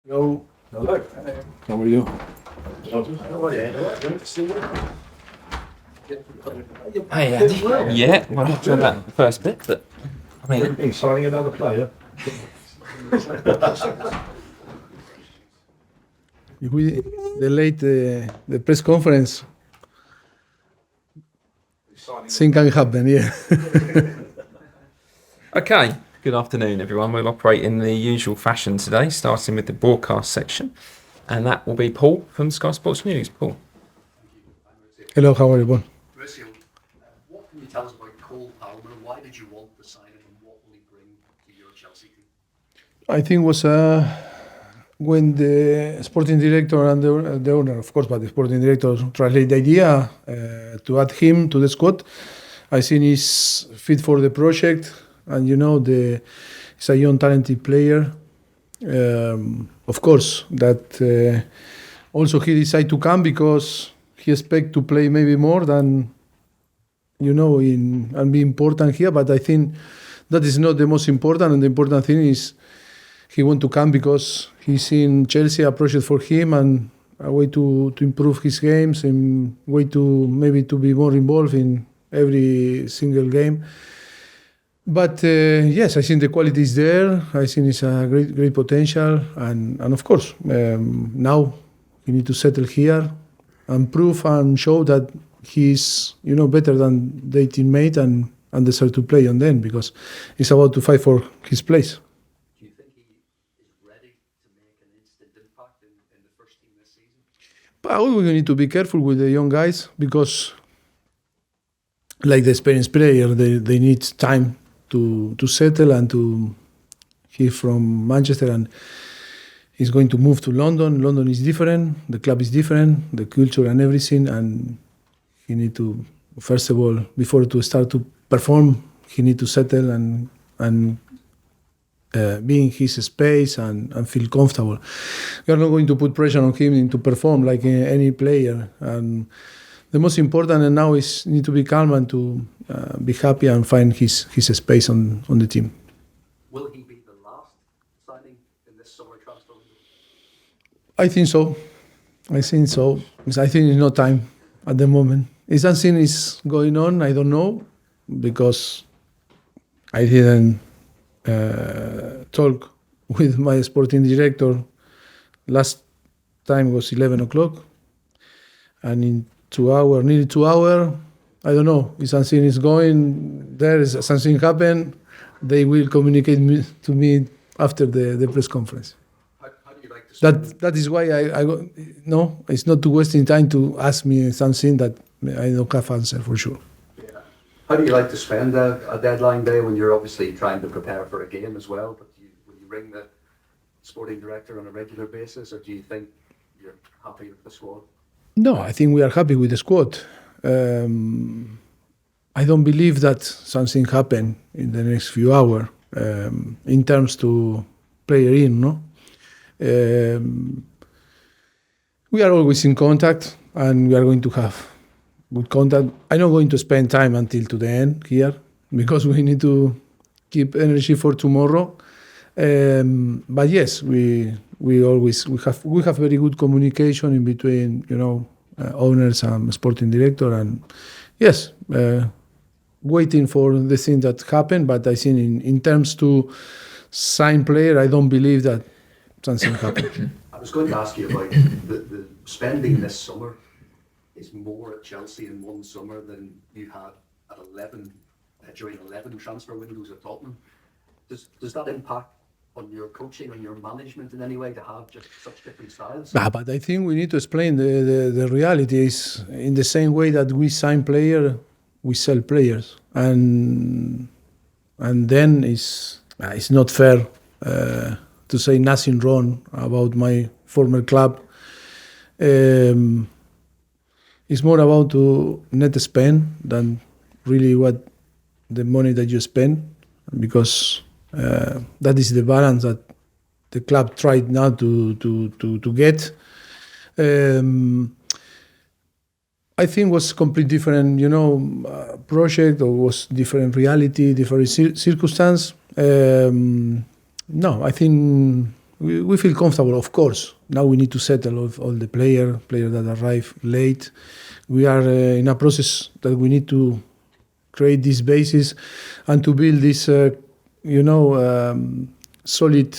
Hello. Hello. How are you? Hey, Andy. Yeah, well, not sure about the first bit, but I mean, He's signing another player. If we delay the press conference, things can happen, yeah. okay. Good afternoon, everyone. We'll operate in the usual fashion today, starting with the broadcast section, and that will be Paul from Sky Sports News. Paul. Hello, how are you, Paul? Mauricio, what can you tell us about Cole Palmer? Why did you want to sign him, and what will he bring to your Chelsea team? I think it was when the sporting director and the owner, of course, but the sporting director translated the idea to add him to the squad. I think he's fit for the project, and he's a young, talented player. Of course, that also he decided to come because he expects to play maybe more than and be important here. But I think that is not the most important, and the important thing is he want to come because he's in Chelsea, a project for him, and a way to improve his games, and way to maybe to be more involved in every single game. But yes, I think the quality is there. I think it's a great potential, and of course now he need to settle here and prove and show that he's better than their teammate and deserve to play on them, because he's about to fight for his place. Do you think he is ready to make an instant impact in the first team this season? But we need to be careful with the young guys, because like the experienced player, they need time to settle and to. He's from Manchester and he's going to move to London. London is different, the club is different, the culture and everything, and he need to, first of all, before to start to perform, he need to settle and be in his space and feel comfortable. We are not going to put pressure on him to perform like any player. And the most important now is need to be calm and to be happy and find his space on the team. Will he be the last signing in this summer transfer window? I think so. Because I think it's no time at the moment. If something is going on, I don't know, because I didn't talk with my sporting director. Last time was 11 o'clock, and in nearly 2 hours, I don't know if something is going there, is something happen, they will communicate to me after the press conference. How do you like to spend That is why I go, no, it's not to wasting time to ask me something that I don't have answer for sure. How do you like to spend a deadline day when you're obviously trying to prepare for a game as well? But will you ring the sporting director on a regular basis, or do you think you're happy with the squad? No, I think we are happy with the squad. I don't believe that something happen in the next few hours in terms to player in, no? We are always in contact, and we are going to have good contact. I'm not going to spend time until to the end here, because we need to keep energy for tomorrow. But yes, we have very good communication in between, owners and sporting director, and yes, waiting for the thing that happened. But I think in terms to sign player, I don't believe that something happened. I was going to ask you about the spending this summer is more at Chelsea in one summer than you had at 11 during 11 transfer windows at Tottenham. Does that impact on your coaching, on your management in any way, to have just such different styles? But I think we need to explain the reality is in the same way that we sign players, we sell players, and then it's not fair to say nothing wrong about my former club. It's more about to net spend than really what the money that you spend, because that is the balance that the club tried now to get. I think was completely different, project, or was different reality, different circumstance. No, I think we feel comfortable, of course. Now we need to settle all the players that arrive late. We are in a process that we need to create this basis and to build this, solid,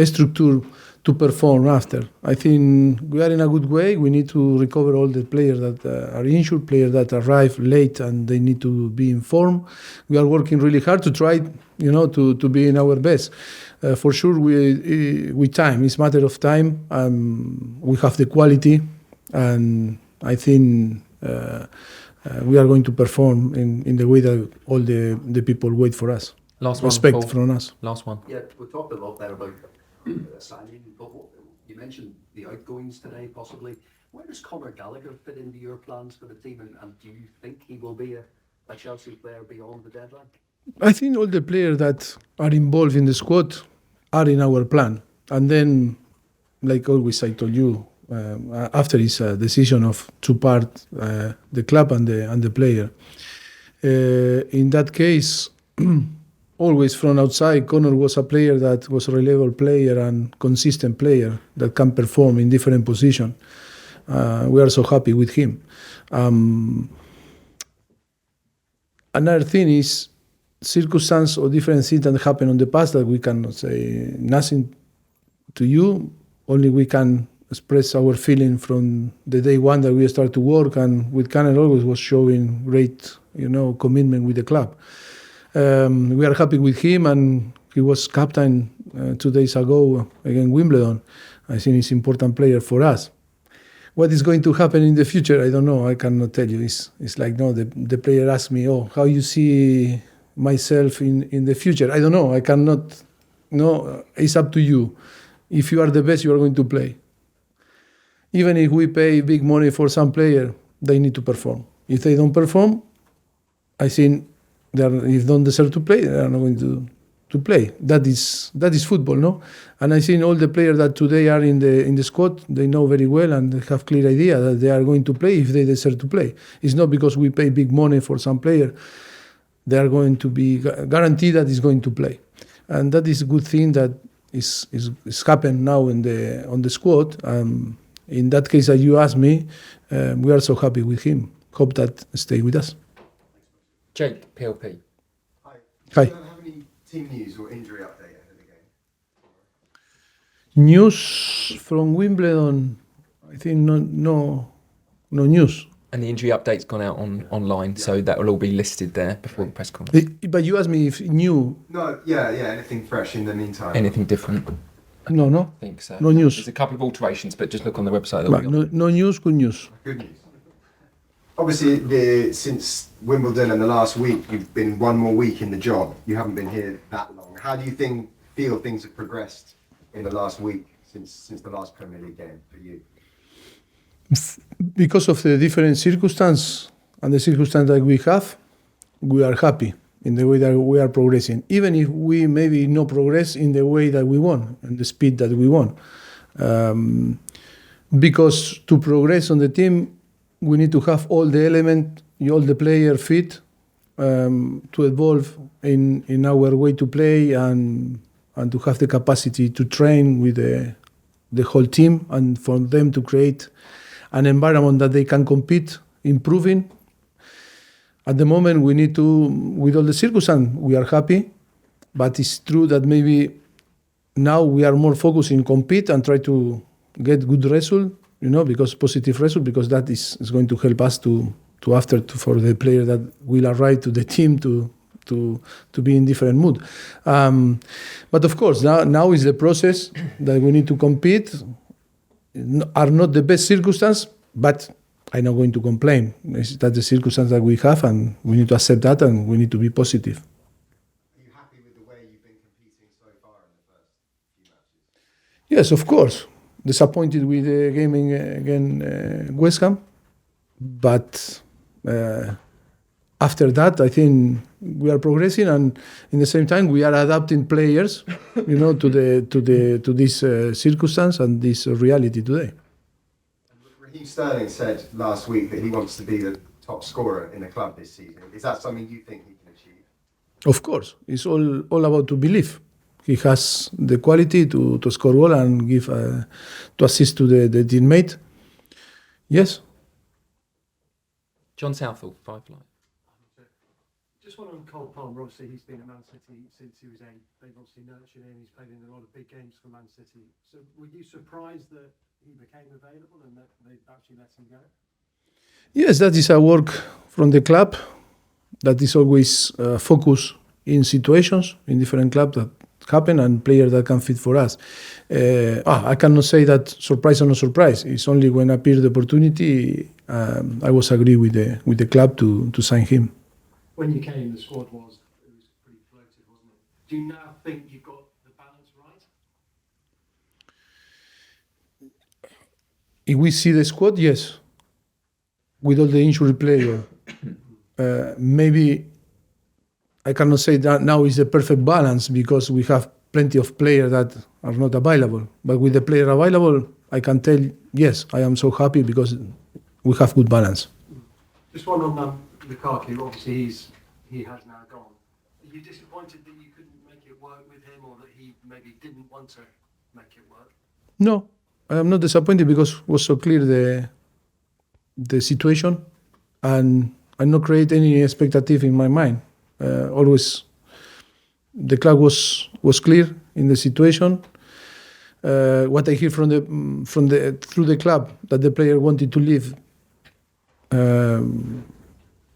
structure to perform after. I think we are in a good way. We need to recover all the players that are injured, players that arrive late and they need to be informed. We are working really hard to try, to be in our best. For sure, we time. It's a matter of time. We have the quality, and I think we are going to perform in the way that all the people wait for us. Last one, Respect Paul. from us. Last one. Yeah, we talked a lot there about signing, but you mentioned the outgoings today, possibly. Where does Conor Gallagher fit into your plans for the team, and do you think he will be a Chelsea player beyond the deadline? I think all the players that are involved in the squad are in our plan. And then, like always, I told you, after it's a decision of two parts, the club and the player. In that case, always from outside, Conor was a player that was a reliable player and consistent player that can perform in different positions. We are so happy with him. Another thing is circumstance or different things that happened in the past that we cannot say nothing to you. Only we can express our feeling from the day one that we start to work, and with Conor always was showing great, commitment with the club. We are happy with him, and he was captain 2 days ago against Wimbledon. I think he's an important player for us. What is going to happen in the future, I don't know. I cannot tell you. It's like, no, the player asked me, how you see myself in the future? I don't know. I cannot, no, it's up to you. If you are the best, you are going to play. Even if we pay big money for some player, they need to perform. If they don't perform, I think if they don't deserve to play, they are not going to play. That is football, no? And I think all the players that today are in the squad, they know very well and they have clear idea that they are going to play if they deserve to play. It's not because we pay big money for some player, they are going to be guaranteed that is going to play. And that is a good thing that is happened now on the squad. In that case that you asked me, we are so happy with him. Hope that stay with us. Jake, PLP. Hi. Do you have any team news or injury update ahead of the game? News from Wimbledon, I think no news. And the injury update's gone out online, so that will all be listed there before the press conference. But you asked me if new. No, yeah, anything fresh in the meantime? Anything different? No. I think so. No news. There's a couple of alterations, but just look on the website. But no news, good news. Good news. Obviously, since Wimbledon and the last week, you've been one more week in the job. You haven't been here that long. How do you feel things have progressed in the last week since the last Premier League game for you? Because of the different circumstances and the circumstance that we have, we are happy in the way that we are progressing. Even if we maybe not progress in the way that we want and the speed that we want. Because to progress on the team, we need to have all the element, all the player fit to evolve in our way to play and to have the capacity to train with the whole team and for them to create an environment that they can compete, improving. At the moment, we need to, with all the circumstances, we are happy, but it's true that maybe now we are more focused in compete and try to get good result, because positive result, because that is going to help us to for the player that will arrive to the team to be in different mood. But of course, now is the process that we need to compete. Are not the best circumstance, but I'm not going to complain. That's the circumstance that we have, and we need to accept that, and we need to be positive. Are you happy with the way you've been competing so far in the first few matches? Yes, of course. Disappointed with the game against West Ham, but after that, I think we are progressing, and in the same time, we are adapting players, to this circumstance and this reality today. Raheem Sterling said last week that he wants to be the top scorer in the club this season. Is that something you think he can achieve? Of course, it's all about to believe. He has the quality to score goal and give to assist to the teammate. Yes. John Southall, 5 Live. Just one on Cole Palmer. Obviously, he's been at Man City since he was 8. They've obviously nurtured him. He's played in a lot of big games for Man City. So, were you surprised that he became available and that they actually let him go? Yes, that is a work from the club. That is always focus in situations in different clubs that happen and players that can fit for us. I cannot say that surprise or no surprise. It's only when appeared the opportunity I was agree with the club to sign him. When you came, the squad was pretty floated, wasn't it? Do you now think you've got the balance right? If we see the squad, yes. With all the injured player, maybe I cannot say that now is the perfect balance because we have plenty of players that are not available. But with the player available, I can tell, yes, I am so happy because we have good balance. Just one on Lukaku. Obviously, he has now gone. Are you disappointed that you couldn't make it work with him, or that he maybe didn't want to make it work? No, I am not disappointed because it was so clear the situation, and I not create any expectative in my mind. Always, the club was clear in the situation. What I hear from the through the club that the player wanted to leave.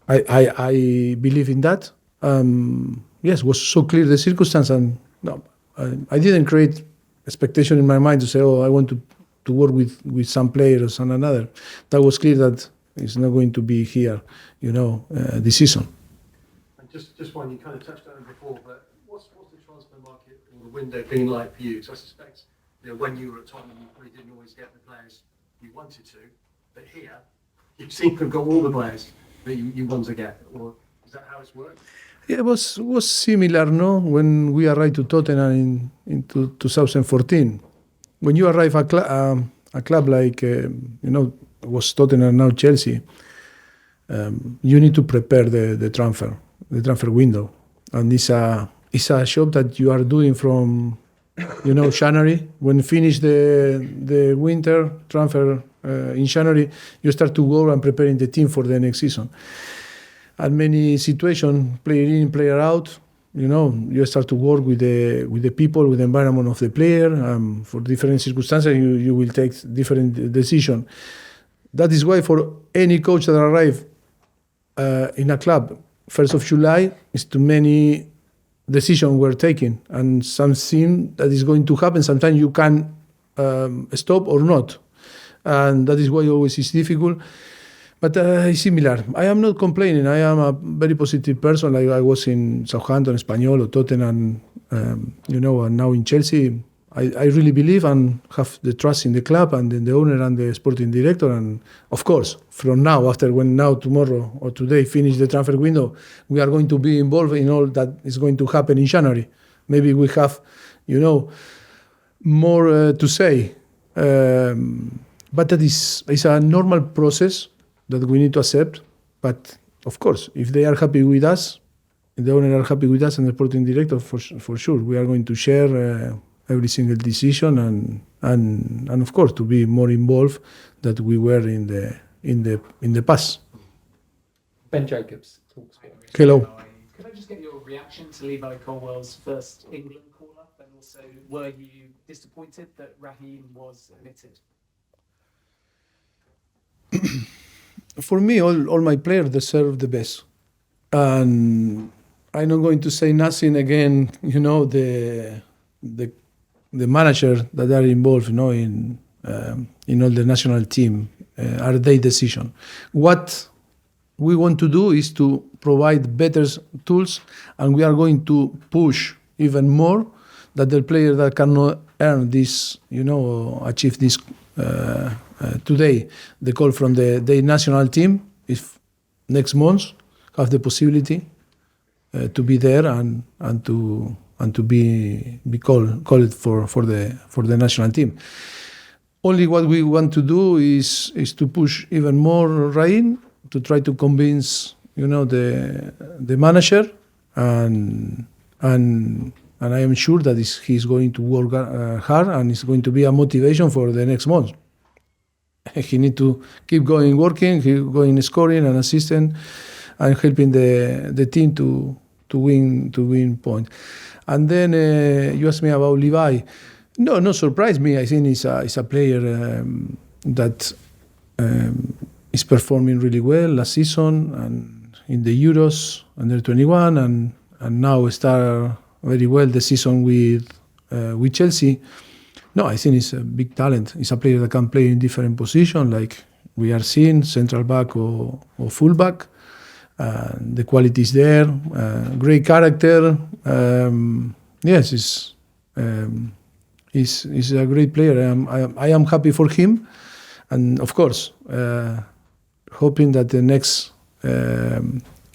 I believe in that. Yes, was so clear the circumstance, and no, I didn't create expectation in my mind to say, oh, I want to work with some players and another. That was clear that it's not going to be here, this season. And just one, you kind of touched on it before, but what's the transfer market or the window been like for you? So I suspect, when you were at Tottenham, you probably didn't always get the players you wanted to, but here, you seem to have got all the players that you want to get, or is that how it's worked? Yeah, it was similar, no? When we arrived to Tottenham in 2014. When you arrive at a club like, was Tottenham, now Chelsea, you need to prepare the transfer window. And it's a job that you are doing from, January. When finish the winter transfer in January, you start to go and preparing the team for the next season. And many situations, player in, player out, you start to work with the people, with the environment of the player. For different circumstances, you will take different decisions. That is why for any coach that arrive in a club, 1st of July, is too many decisions were taken, and something that is going to happen. Sometimes you can stop or not, and that is why always is difficult. But it's similar. I am not complaining. I am a very positive person, like I was in Southampton, Espanyol, or Tottenham, and now in Chelsea. I really believe and have the trust in the club and in the owner and the sporting director. And of course, from now, tomorrow or today, finish the transfer window, we are going to be involved in all that is going to happen in January. Maybe we have, more to say. But that is a normal process that we need to accept. But of course, if they are happy with us, if the owner are happy with us and the sporting director, for sure, we are going to share every single decision and of course to be more involved than we were in the past. Ben Jacobs, Talksport. Hello. Could I just get your reaction to Levi Colwill's first England call-up, and also were you disappointed that Raheem was omitted? For me, all my players deserve the best, and I'm not going to say nothing again. The manager that are involved, in all the national team, are their decision. What we want to do is to provide better tools, and we are going to push even more that the players that cannot earn this, achieve this today. The call from the national team, if next month have the possibility to be there and to be called for the national team. Only what we want to do is to push even more Raheem to try to convince the manager and and I am sure that he's going to work hard, and it's going to be a motivation for the next month. He need to keep going working, keep going scoring and assisting, and helping the team to win points. And then you asked me about Levi. No surprise me. I think he's a player that is performing really well last season and in the Euros under 21, and now start very well the season with Chelsea. No, I think he's a big talent. He's a player that can play in different positions, like we are seeing, central back or fullback. The quality is there. Great character. Yes, he's a great player. I am happy for him, and of course, hoping that the next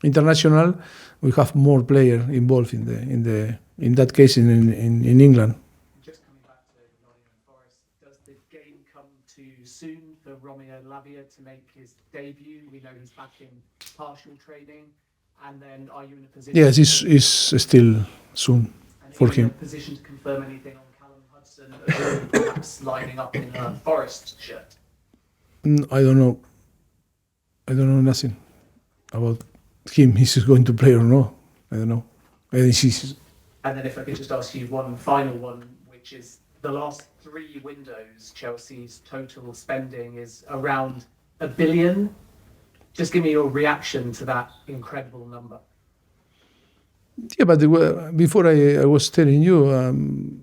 international we have more players involved in that case in England. Just coming back to Nottingham Forest, does the game come too soon for Romeo Lavia to make his debut? We know he's back in partial training, and then are you in a position? Yes, it's still soon for are you in him. a position to confirm anything on Callum Hudson, perhaps lining up in a Forest shirt? I don't know nothing about him. He's going to play or no. I don't know. And then if I could just ask you one final one, which is the last 3 windows, Chelsea's total spending is around £1 billion. Just give me your reaction to that incredible number. Yeah, but before I was telling you,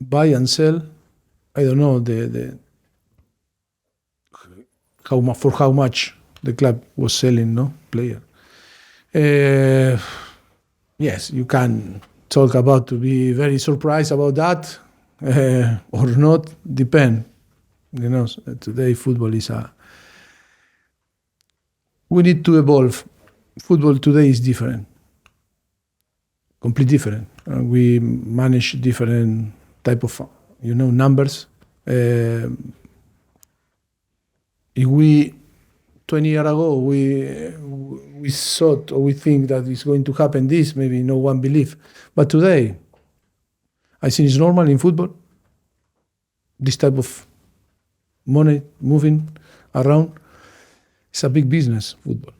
buy and sell. I don't know how much the club was selling, player. Yes, you can talk about to be very surprised about that or not. Depend. Today football is we need to evolve. Football today is different, completely different. We manage different type of, numbers. If we 20 years ago we thought or we think that it's going to happen this, maybe no one believe. But today, I think it's normal in football. This type of money moving around. It's a big business, football,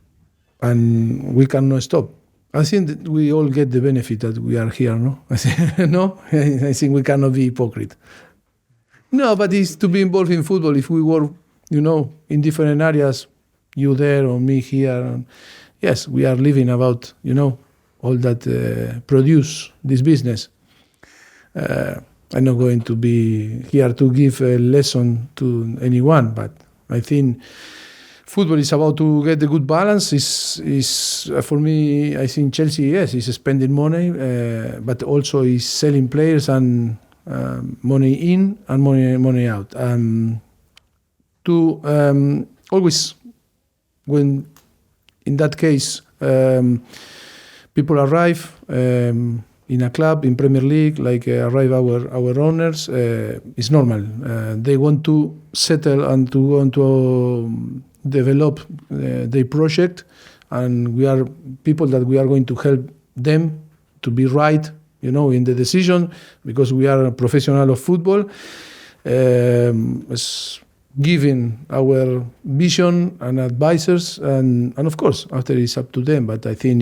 and we cannot stop. I think that we all get the benefit that we are here, no? I think we cannot be hypocrite. No, but it's to be involved in football. If we work, in different areas, you there or me here, and yes, we are living about, all that produce this business. I'm not going to be here to give a lesson to anyone, but I think football is about to get the good balance. Is for me, I think Chelsea, yes, is spending money, but also is selling players and money in and money out. To always, when in that case, people arrive in a club in Premier League, like arrive our owners, it's normal. They want to settle and to want to develop their project, and we are people that we are going to help them to be right, in the decision, because we are a professional of football. Giving our vision and advisors, and of course after it's up to them. But I think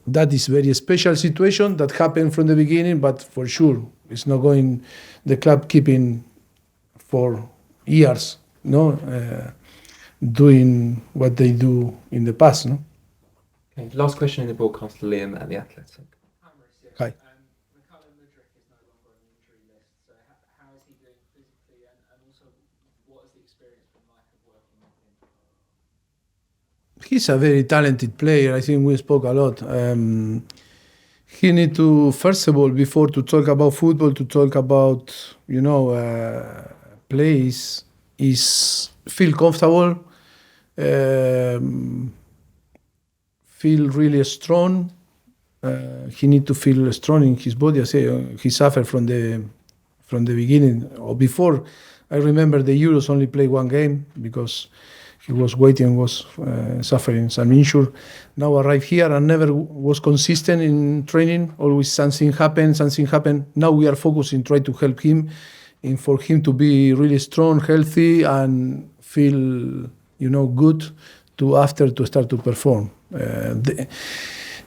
that is very special situation that happened from the beginning. But for sure, it's not going the club keeping for years, doing what they do in the past. No. Okay, last question in the broadcast, Liam at The Athletic. Hi. Mudryk is no longer on the injury list, so how is he doing physically, and also what has the experience been like of working with him? He's a very talented player. I think we spoke a lot. He need to, first of all, before to talk about football, to talk about, plays, is feel comfortable, feel really strong. He need to feel strong in his body. I say he suffered from the beginning or before. I remember the Euros only played one game because he was waiting, was suffering some injury. Now arrived here and never was consistent in training. Always something happened. Now we are focusing, try to help him, and for him to be really strong, healthy, and feel, good to start to perform.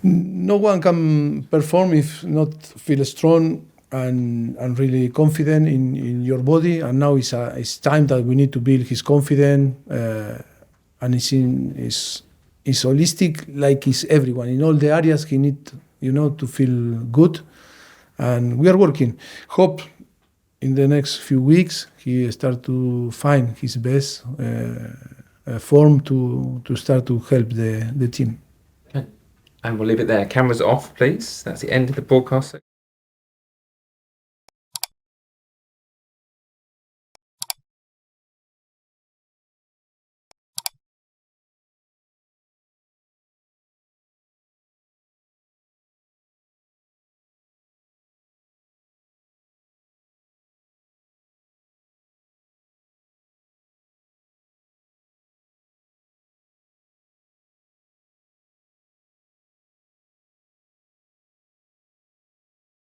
No one can perform if not feel strong and really confident in your body. And now it's time that we need to build his confidence. And it's holistic, like it's everyone. In all the areas, he need, to feel good. And we are working. Hope in the next few weeks he start to find his best form to start to help the team. Okay. And we'll leave it there. Cameras off, please. That's the end of the broadcast.